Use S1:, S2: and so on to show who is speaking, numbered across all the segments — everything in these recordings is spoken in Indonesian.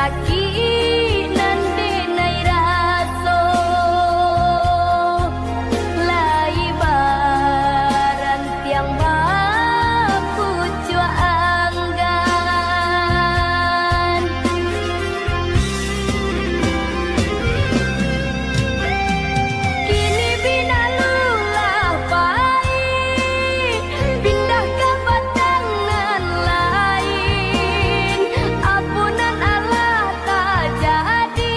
S1: sakinan denai raso lai baran tiang baku cua anggan kini bina lulah pai pindah ke batangan lain ampunan Allah tak jadi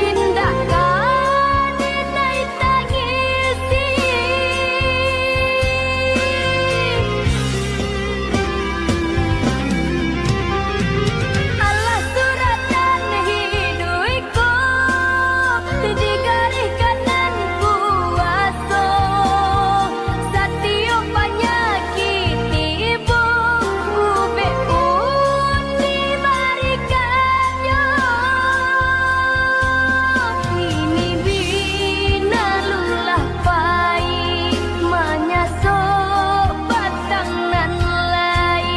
S1: indahkan dinai tangisi Allah suratan hiduiku di garis kanan kuaso satio penyakit ibu ube pun diberikannya ini bina lulah pai menyasok batangan lain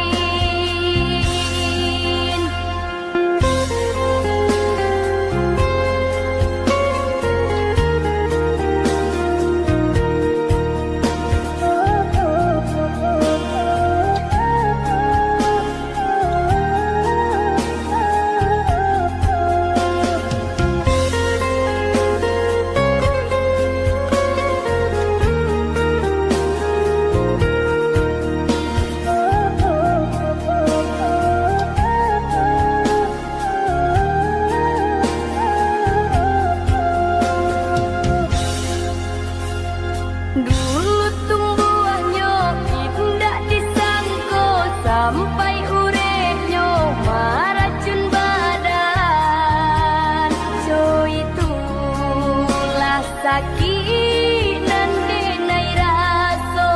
S1: dulu tumbuhannya indah disangko sampai urepnya maracun badan so itulah sakinan denai raso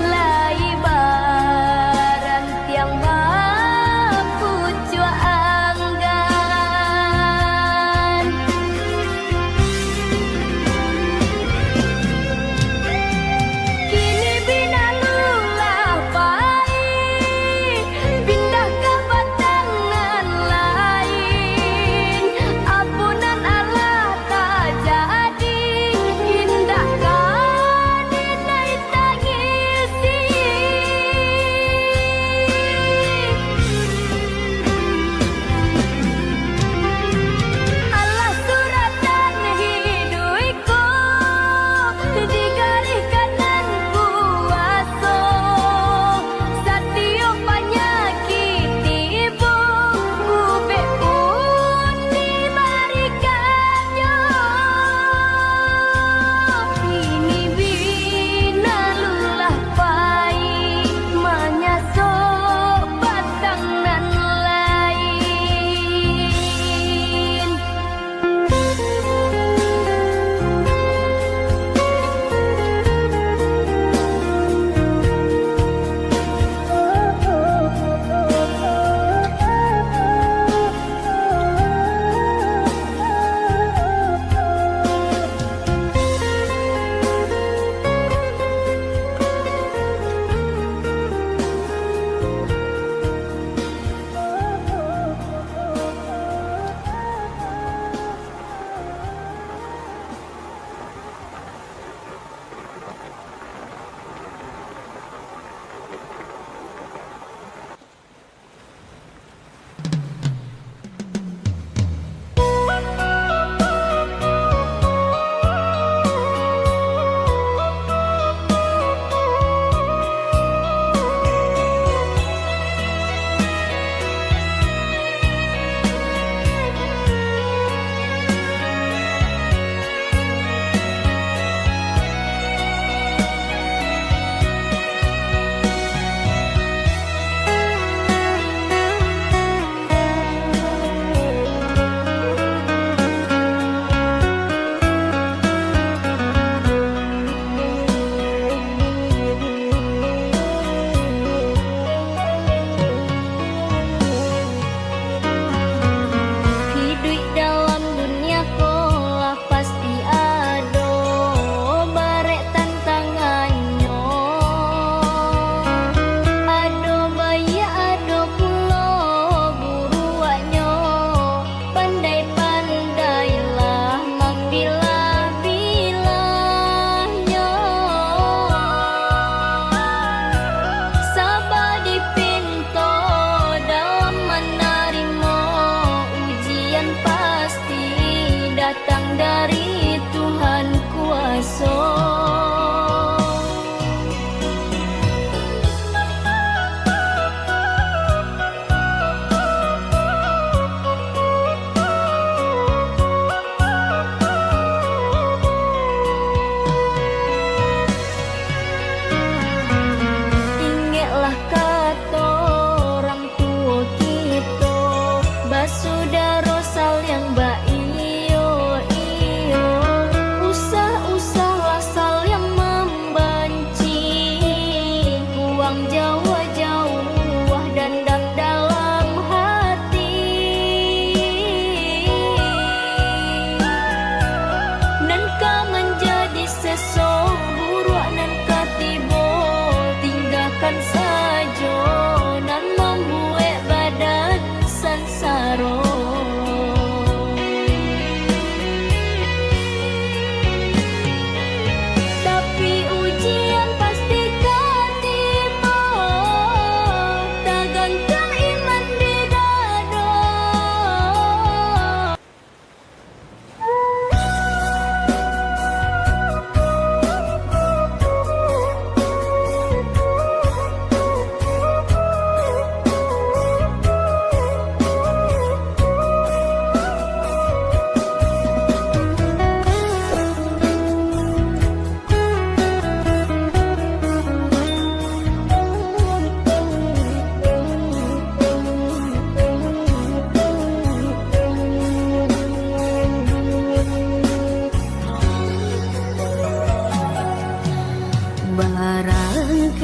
S1: lai baran tiang baku cua anggan kini bina lulah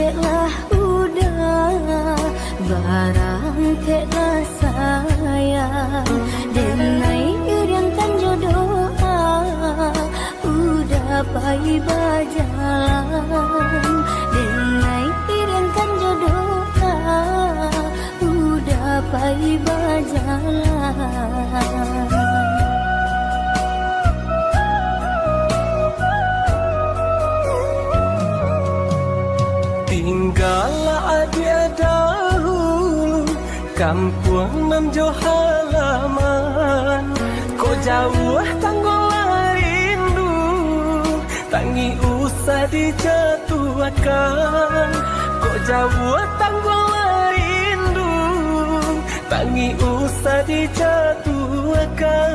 S1: kelah udah barang kelah sayang denai iriankan jodoh udah pai bajalan denai iriankan jodoh udah pai bajalan.
S2: Tinggallah dia dahulu kampung nan jauh halaman, kau jauh tanggulah rindu, tangi usah dijatuhkan. Kau jauh tanggulah rindu, tangi usah dijatuhkan.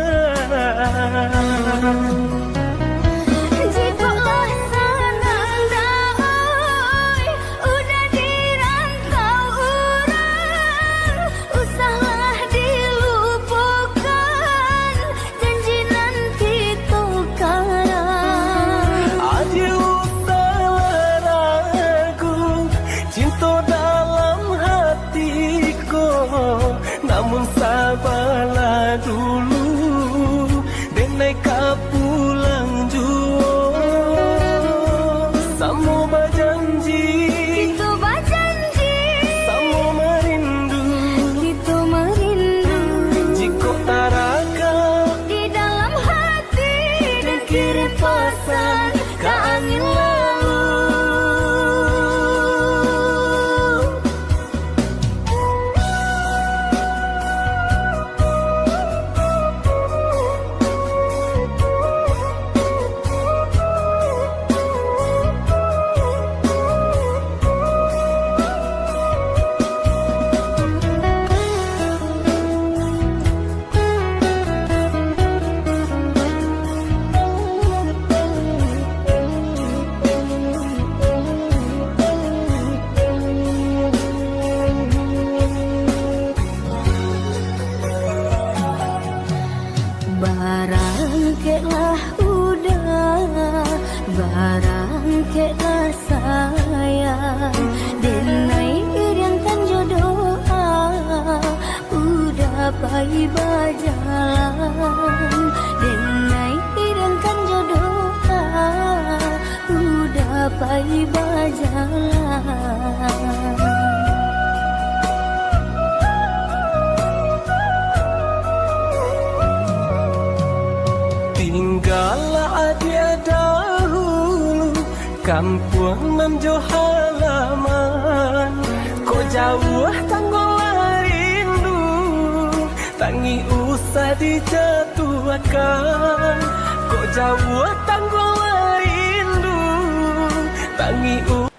S2: Namun sabarlah dulu, denai kau pulang jua. Samu berjanji,
S1: Kita berjanji,
S2: samu merindu,
S1: kita merindu.
S2: jika taraka
S1: Di dalam hati dan kirim pesan ke angin lalu. Barang kelah udah, barang kelah sayang denai iriankan jodoh udah pai bajalan denai iriankan jodoh udah pai bajalan.
S2: Tinggallah dia dahulu kampung nan jauh halaman, kau jauh tanggulah rindu, tangi usah dijatuhkan. Kau jauh tanggulah rindu, tangi usah.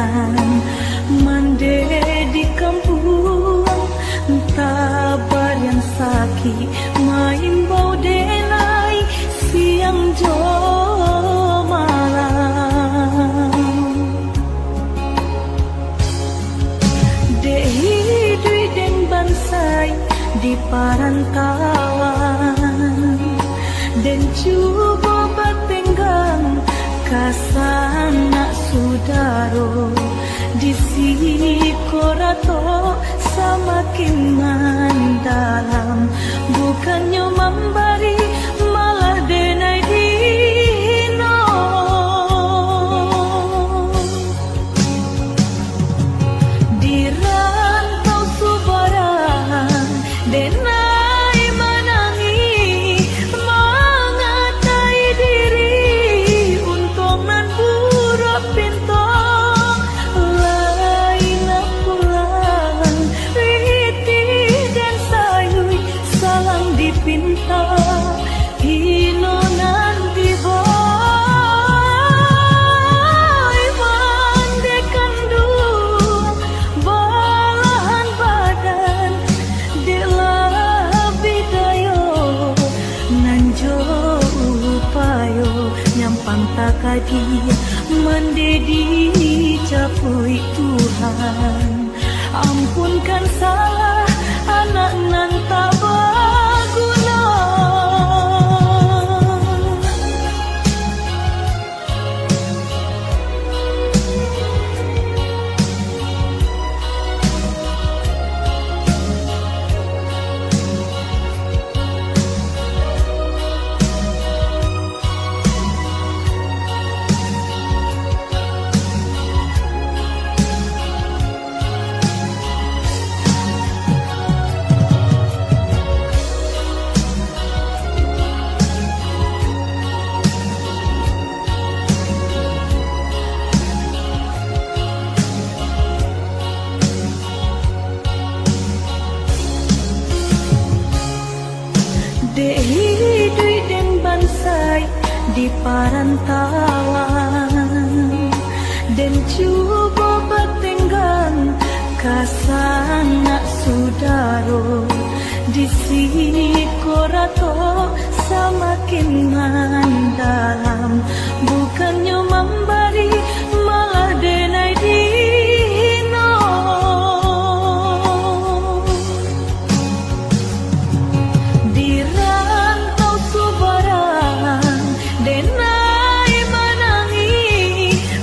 S3: Tuhan. Mande di kampung tabar yang sakit main bau denai siang jo malam. Dehi dui den bansai di parantauan dan cuba batenggang kasana sudaro di sini korato semakin mendalam, bukannya memberi malah denai dino. Di rantau subaran denai menangi mengatai diri untung nan buruk pintu lain pulang riti dan sayui salang dipinta hino nanti boy mandekan dua balahan badan delah bidayo nanjo upayo nyampang takadi mendedi capui Tuhan. Ampunkan salah anak nan tak berguna. Dehi dui den bansai di parantauan dan cuba batenggang kasana sudaro di sini korato semakin mendalam, bukannya memberi malah denai dino. Di rantau subaran denai menangi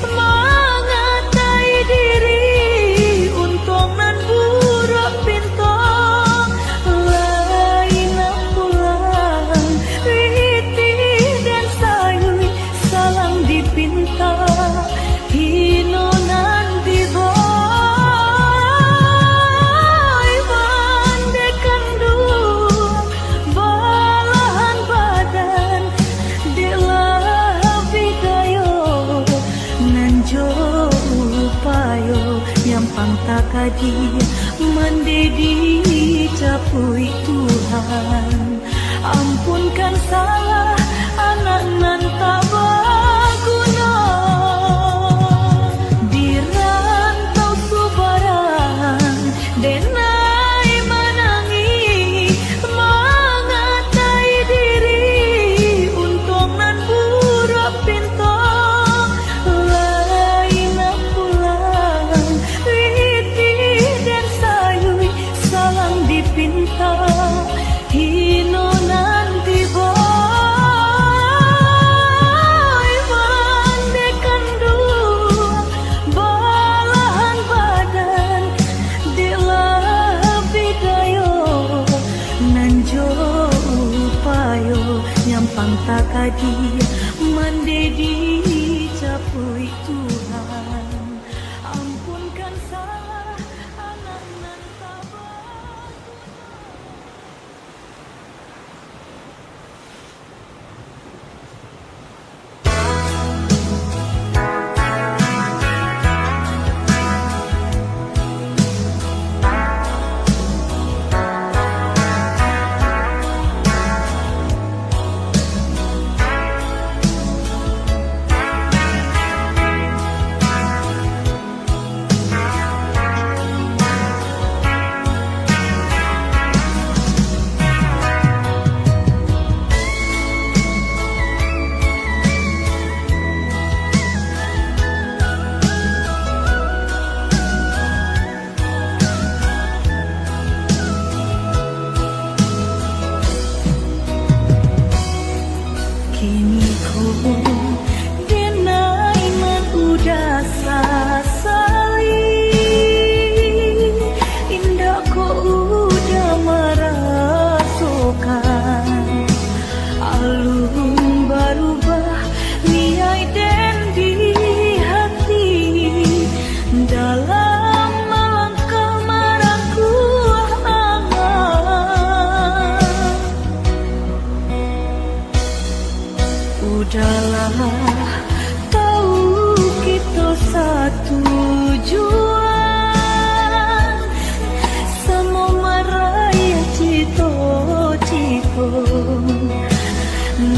S3: mengatai diri untung nan buruk pintu lain pulang riti dan sayui salang dipinta hino nanti boy mandekan dua balahan badan delah bidayo nanjo upayo nyampang takadi mendedi capui Tuhan. Ampunkan salah anak nan tak berguna. Di rantau subaran denai menangi mengatai diri untung nan buruk pintu lain pulang riti dan sayui salang dipinta hino nanti boy mandekan dua balahan badan delah bidayo nanjo upayo nyampang takadi mendedi capui Tuhan. Ampunkan salah anak nan tak Udahlah, tahu kita satu tujuan, sama maraya cito-cito,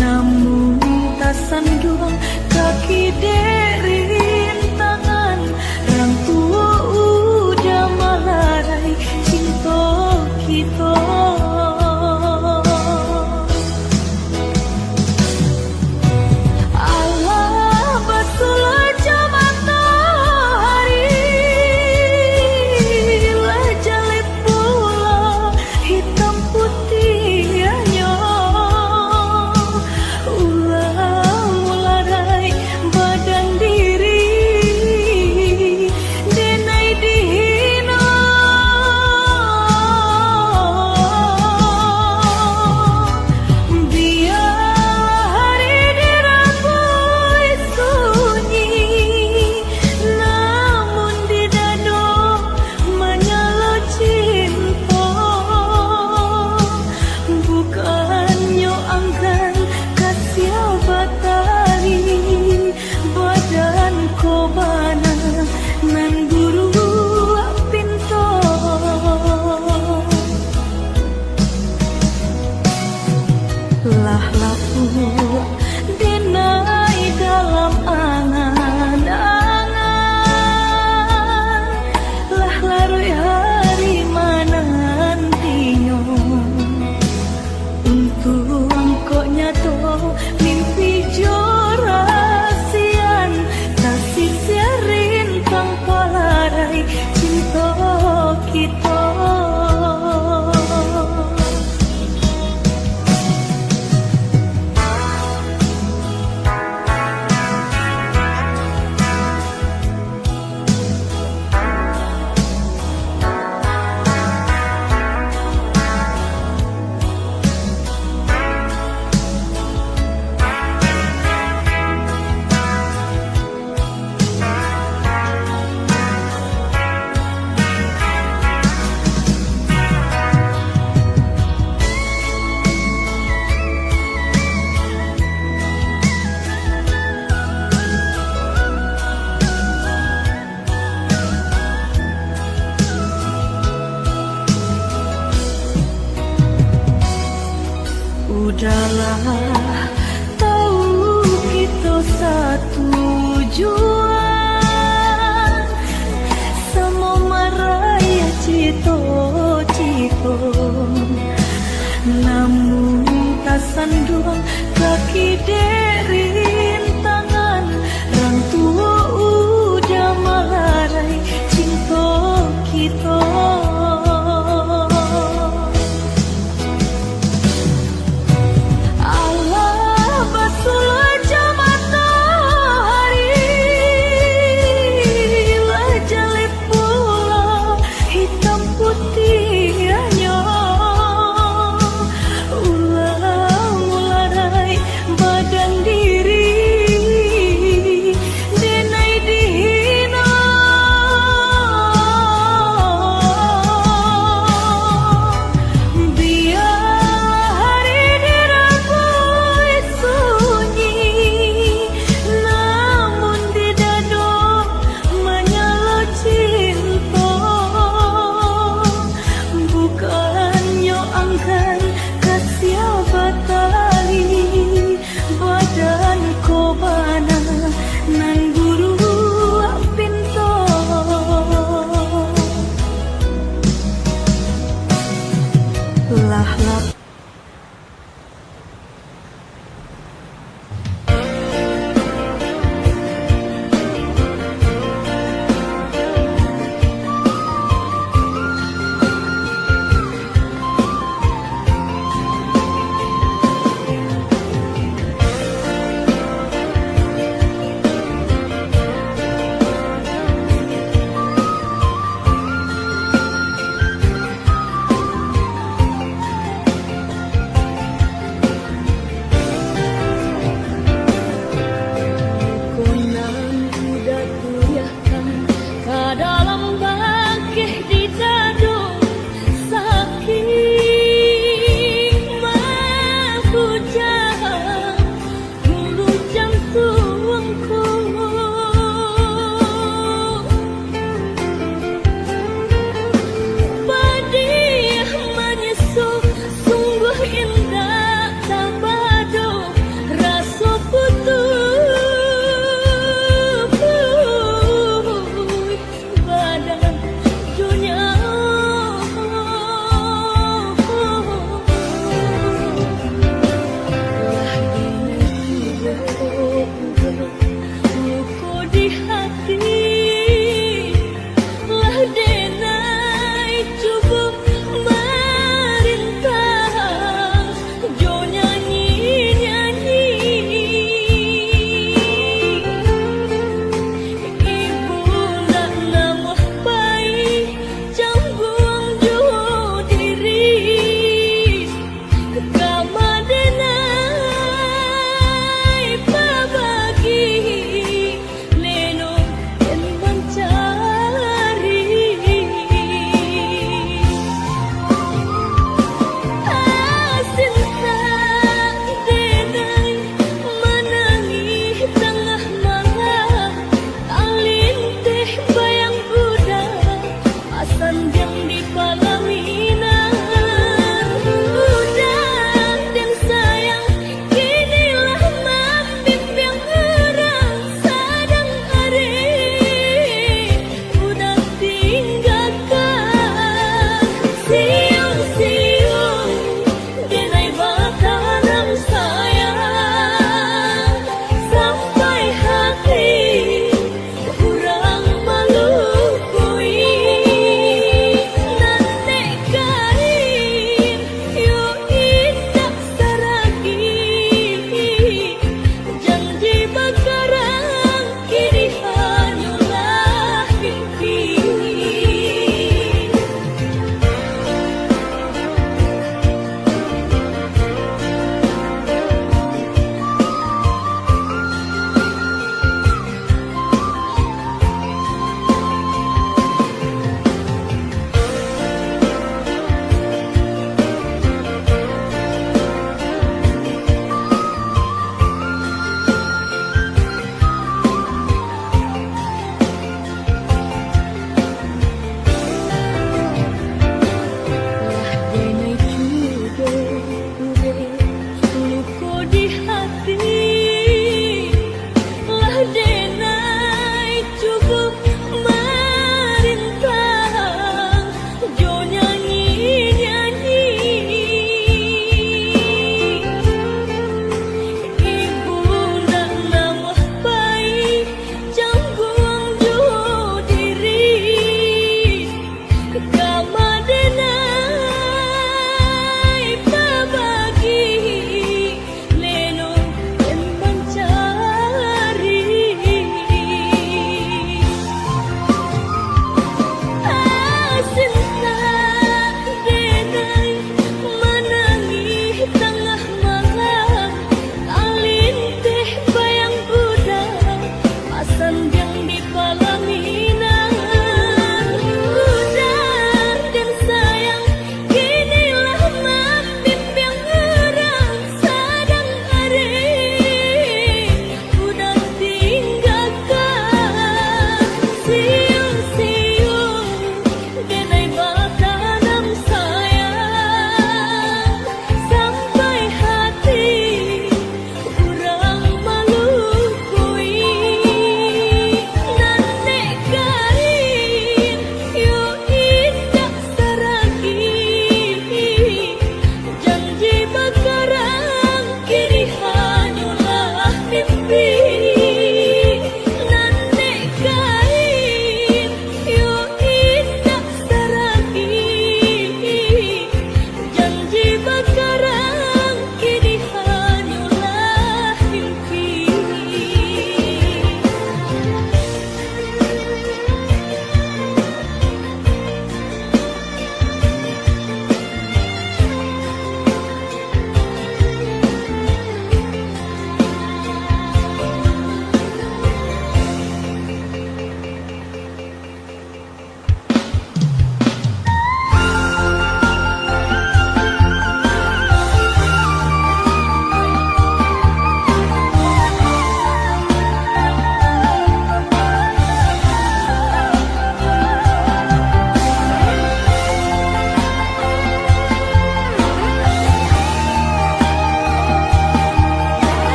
S3: namun tak sanduang kaki derin tangan, orang tua udah malarai cinta kita. Lah lapu denai dalam angan-angan, lah larui hari menantinya untuk engkau nyato mimpi jorasian, kasih siarin tanpa larai cinta kita. Udahlah, tahu kita satu tujuan, sama maraya cito-cito, namun tak sanduang kaki derin tangan, orang tua udah malarai cinta kita.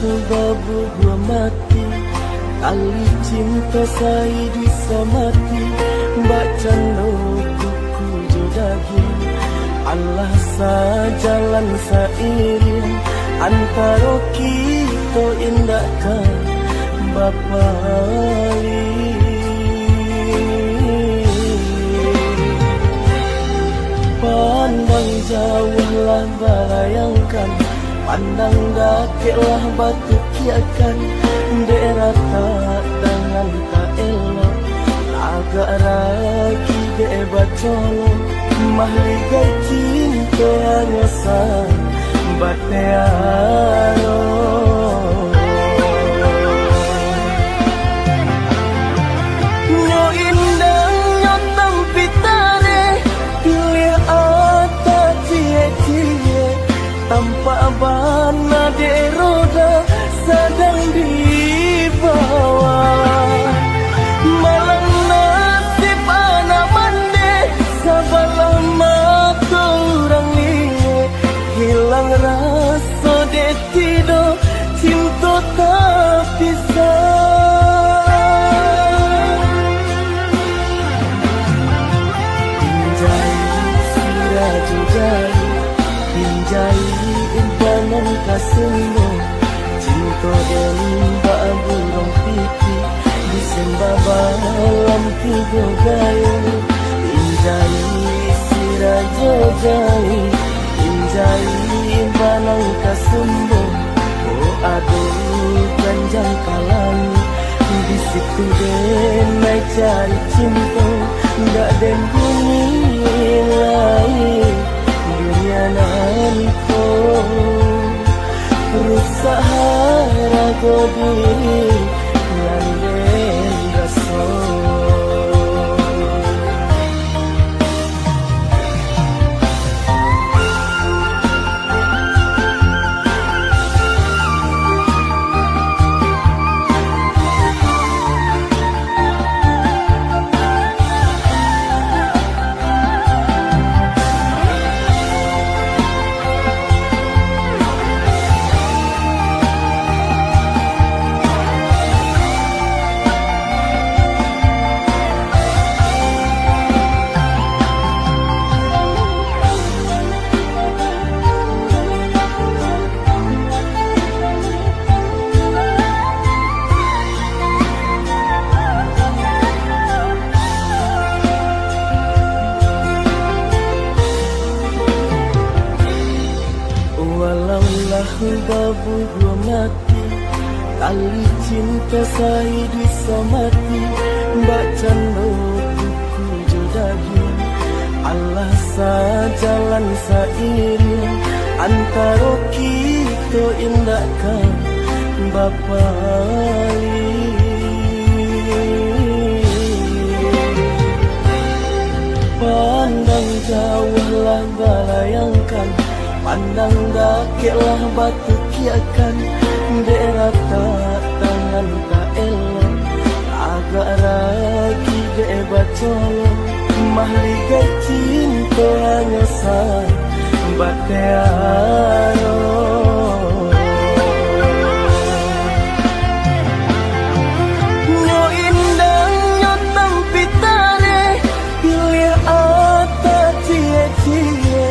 S2: babu gua mati, tali cinta saya bisa mati. Mbak Cano kuku jodagi, Allah sajalan sairing antara kita indahkan Bapa Ali. Pandang jauh lah bayangkan, pandang dakiklah batu kiakan. Daerah tak tangan tak elok, agak ragi debat colok. Mahligai cinta hanya sang batearo. Nyo indang nyo tampitare, pilih ata cie-cie. Tanpa bana de roda sedang dibawa. Malang nasib anak mande, sabalah mata orang liye. Hilang rasa de tido, cinta tak bisa. Pinjai siraju jai, pinjai impanan kasemu. Cinta dan babu rong pipi, disembah balam tiga gaya. Pinjai sirajo jai, pinjai impanan kasemu. Oh aduh panjang kalang, di situ den naik cari cinta. Nggak den bunyi lain, dunia nanti rusak harago diri nganden raso. Babu gua mati, tali cinta saya bisa mati. Mbak Cano kuku jodagi, Allah sajalan sairing antara kita indahkan Bapa Ali. Pandang jauh lah bayangkan, pandang dakiklah batu kiakan. Daerah tak tangan tak elok, agak ragi debat colok. Mahligai cinta hanya sang batearo. Nyo indang nyo tampitare, pilih ata cie-cie.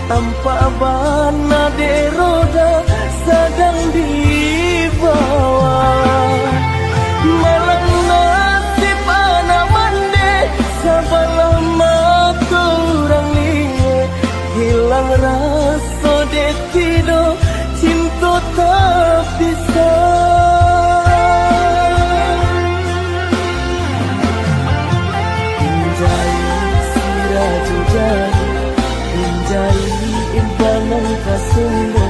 S2: Tanpa bana de roda sedang dibawa. Malang nasib anak mande, sabalah mata orang liye. Hilang rasa de tido, cinta tak bisa. Pinjai siraju jai, pinjai impanan kasemu.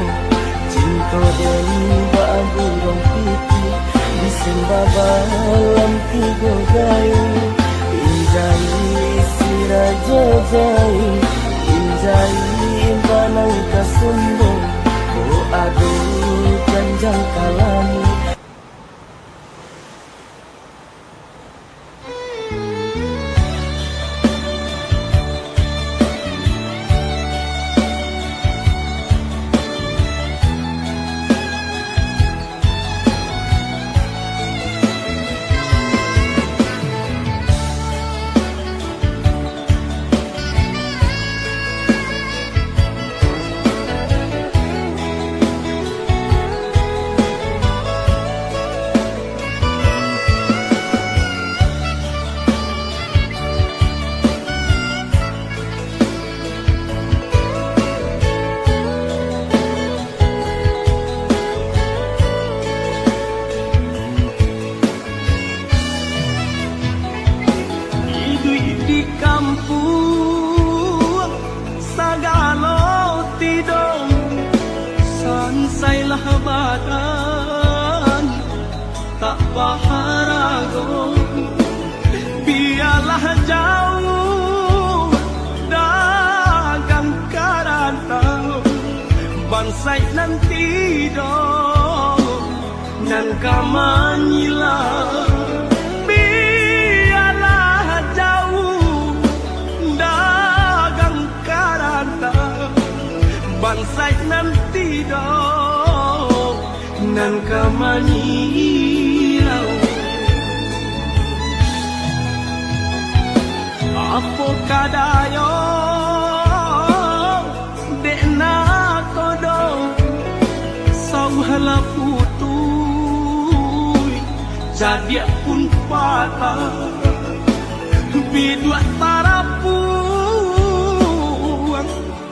S2: Cinta dan babu rong pipi, disembah balam tiga gaya. Pinjai sirajo jai, pinjai impanan kasemu. Oh aduh panjang kalamu. baharago biarlah jauh dagang karantau bansai nanti dong nan kamanyila biarlah jauh dagang karantau bansai nanti dong nan kamanyila Apo kadayo dekna kodong sauhala putui jadi pun patah bidua tarapuang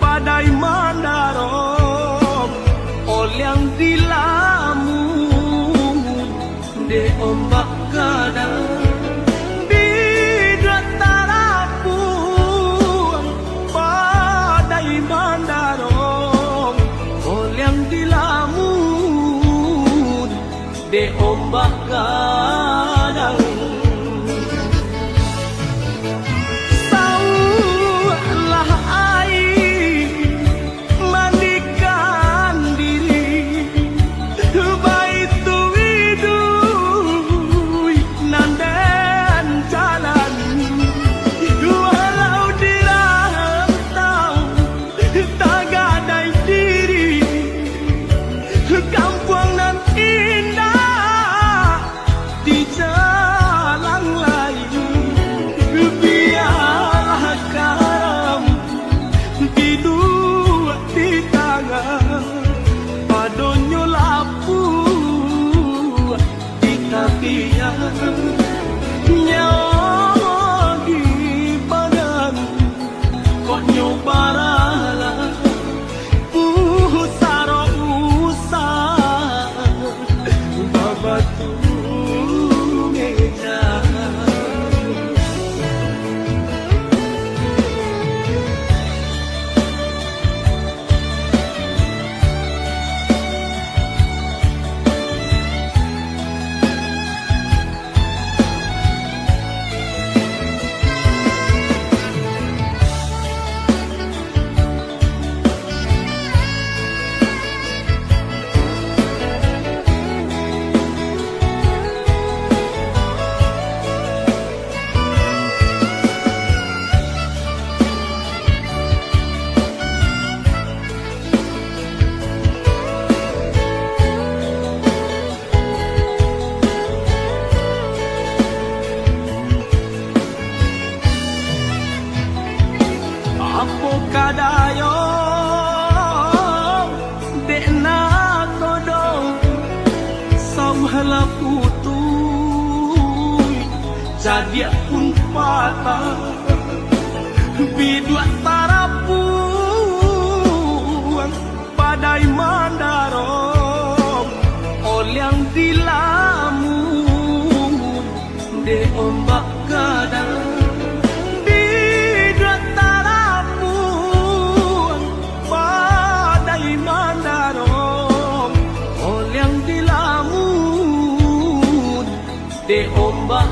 S2: padai mandarong olyang dilamun de ombak kadang de ombak kadang saulah air mandikan diri baitu widui nandan jalan walau dirantau tak gadai diri kampung nan indah di jalan lain biarlah karam di dua di tangan padonyo lapu di tapian nyawa di badan kok nyobarala usaro usah babatu Apo kadayo dekna kodong sauhala putui jadi pun patah bidua tarapuang padai mandarong olyang dilamun de ombak kadang de ombak